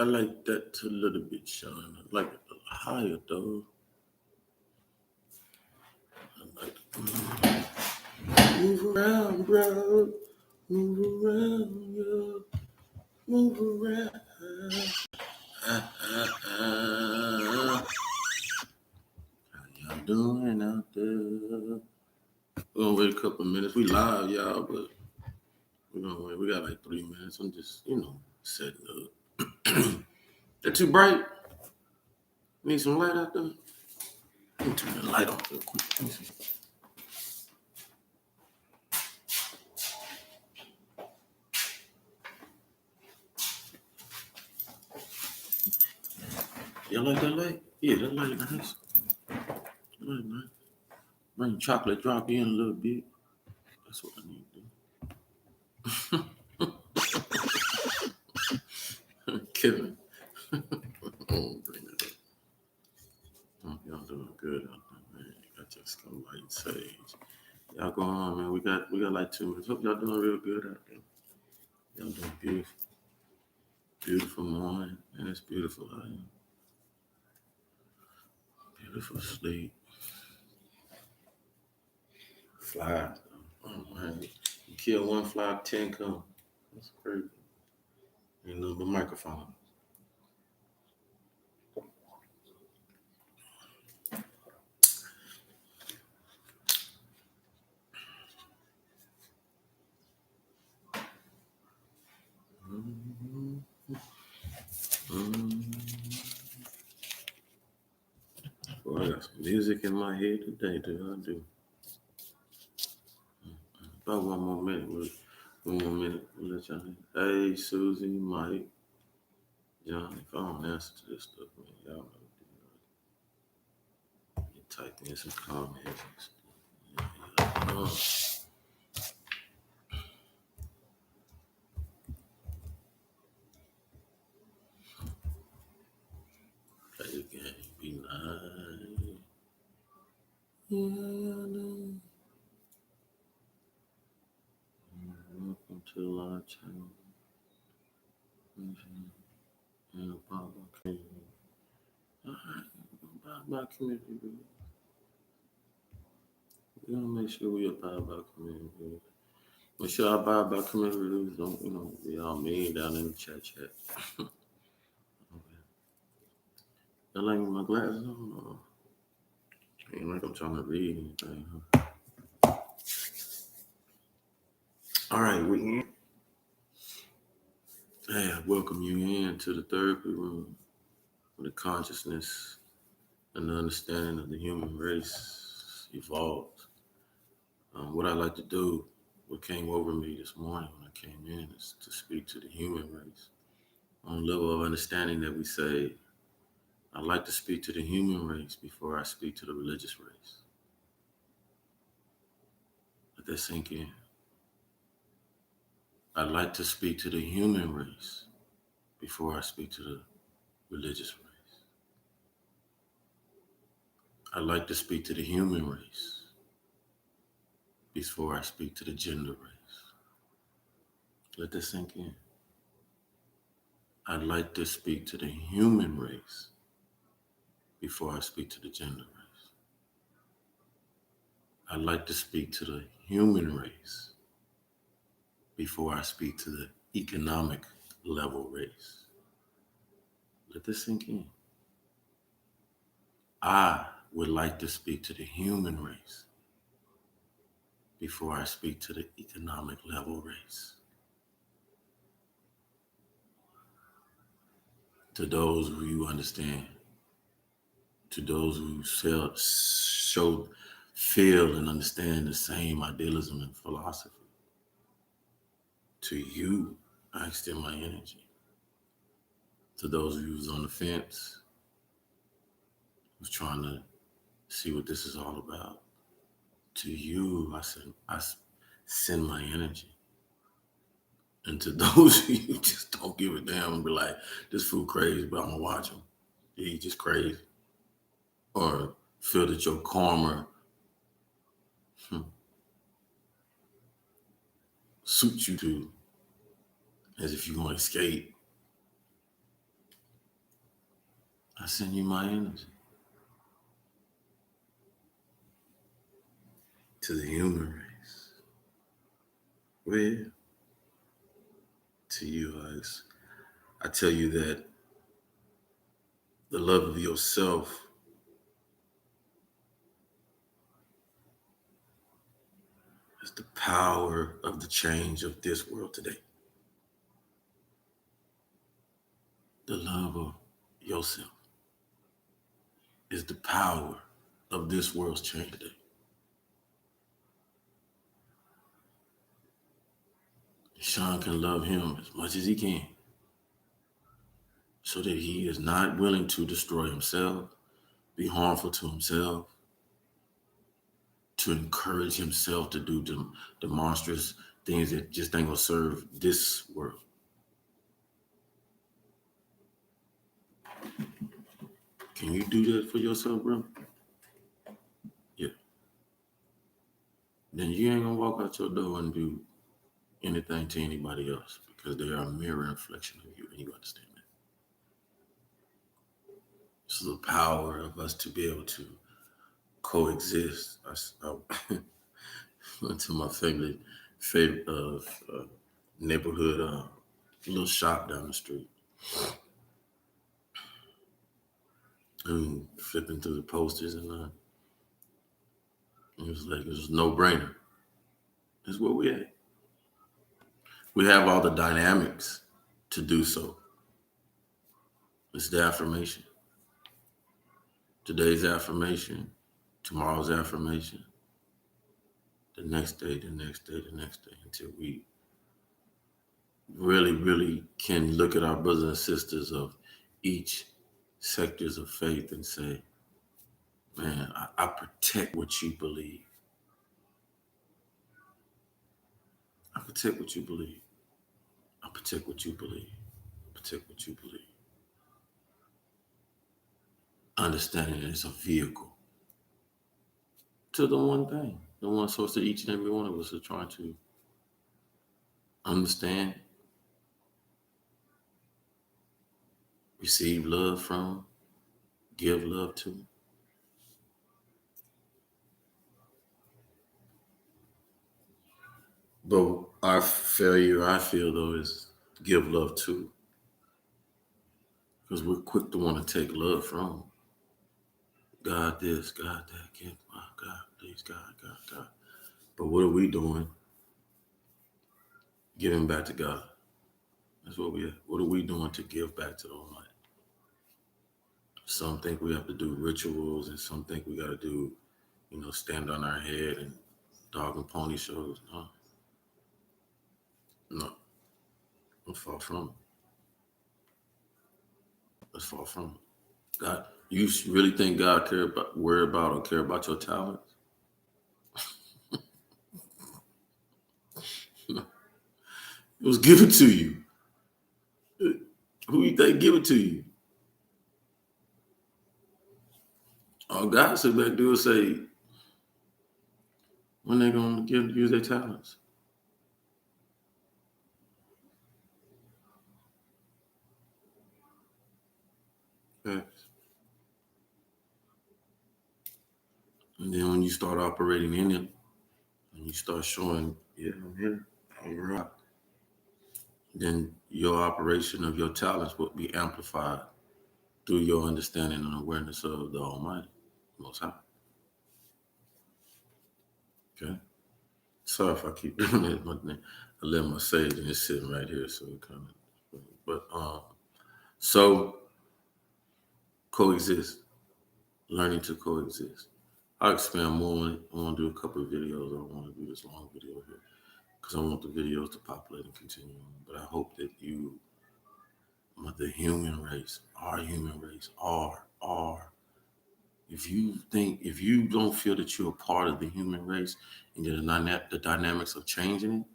I like that a little bit, Sean. I like it a little higher, though. I like move around, bro. Move around, yo. Move around. Ah, ah, ah. How y'all doing out there? We're gonna wait a couple of minutes. We live, y'all, but we're gonna wait. We got like 3 minutes. I'm just, setting up. They're too bright. Need some light out there. Let me turn the light on real quick. Let me see. Y'all like that light? Yeah, that light nice. That light nice. Bring chocolate drop in a little bit. That's what I need to do. Kevin. Oh, bring it up. Oh, y'all doing good out there, man. You got your scum light sage. Y'all go on, man. We got like 2 minutes. Hope y'all doing real good out there. Y'all doing beautiful. Beautiful morning. And it's beautiful out here. Beautiful sleep. Fly. Oh man. You kill one fly, 10 come. That's crazy. You know the microphone. Boy, I got some music in my head today, I do. About one more minute. One more minute. We'll let y'all know. Hey, Susie, Mike, John, if I don't answer to this stuff, man, y'all know. You type in some comments and stuff. Yeah, play the game. Be nice. Yeah, y'all know. Welcome to our channel. And Bob community. Alright, Bob community. We're gonna make sure we abide by community. Make sure I abide by community rules. Don't be all mean down in the chat. Okay. I like my glasses on. Ain't like I'm trying to read anything. Huh? All right, we in. Hey, I welcome you in to the therapy room where the consciousness and the understanding of the human race evolved. What I like to do, what came over me this morning when I came in, is to speak to the human race on a level of understanding that we say, I like to speak to the human race before I speak to the religious race. Let that sink in. I like to speak to the human race before I speak to the religious race. I like to speak to the human race before I speak to the gender race. Let that sink in. I'd like to speak to the human race before I speak to the gender race. I'd like to speak to the human race before I speak to the economic level race. Let this sink in. I would like to speak to the human race before I speak to the economic level race. To those who you understand, to those who feel and understand the same idealism and philosophy, to you, I extend my energy. To those of you who's on the fence, who's trying to see what this is all about, to you, I send my energy. And to those of you who just don't give a damn and be like, this fool crazy, but I'm gonna watch him. Yeah, he just crazy. Or feel that your karma suits you to, as if you're gonna escape. send you my energy. To the human race. Well, to you, I tell you that the love of yourself is the power of the change of this world today. The love of yourself is the power of this world's change today. Sean can love him as much as he can so that he is not willing to destroy himself, be harmful to himself, to encourage himself to do the monstrous things that just ain't gonna serve this world. Can you do that for yourself, bro? Yeah. Then you ain't gonna walk out your door and do anything to anybody else because they are a mirror reflection of you, and you understand that. This is the power of us to be able to coexist. I went to my favorite neighborhood little shop down the street. And flipping through the posters and it was like it was no brainer. It's where we at. We have all the dynamics to do so. It's the affirmation. Today's affirmation, tomorrow's affirmation, the next day, the next day, the next day, until we really, really can look at our brothers and sisters of each sectors of faith and say, man, I protect what you believe. I protect what you believe. I protect what you believe. I protect what you believe. Understanding it as a vehicle to the one thing, the one source that each and every one of us are trying to understand, receive love from, give love to. But our failure, I feel, though, is give love to. Because we're quick to want to take love from. God this, God that, give God, please, God, God, God. But what are we doing? Giving back to God. That's what we are. What are we doing to give back to the Almighty? Some think we have to do rituals, and some think we got to do, stand on our head and dog and pony shows. No. Let's fall from it. Let's fall from it. God, you really think God worry about or care about your talents? It was given to you. Who you think give it to you? All God said back do is say, when they gonna use their talents? Yes. And then when you start operating in it, and you start showing, yeah, I'm here, I'm right, then your operation of your talents will be amplified through your understanding and awareness of the Almighty, Most High. Okay? Sorry if I keep doing that, but I let my sage and it's sitting right here, so it kind of. But so coexist, learning to coexist. I'll expand more on it. I want to do a couple of videos. I don't want to do this long video here because I want the videos to populate and continue on. But I hope that you, the human race, our human race, are. If you don't feel that you're a part of the human race and the dynamics of changing it,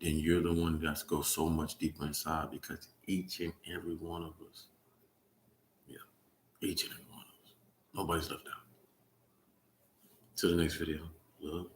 then you're the one that's go so much deeper inside because each and every one of us, yeah, each and every one of us, nobody's left out. To the next video. Love.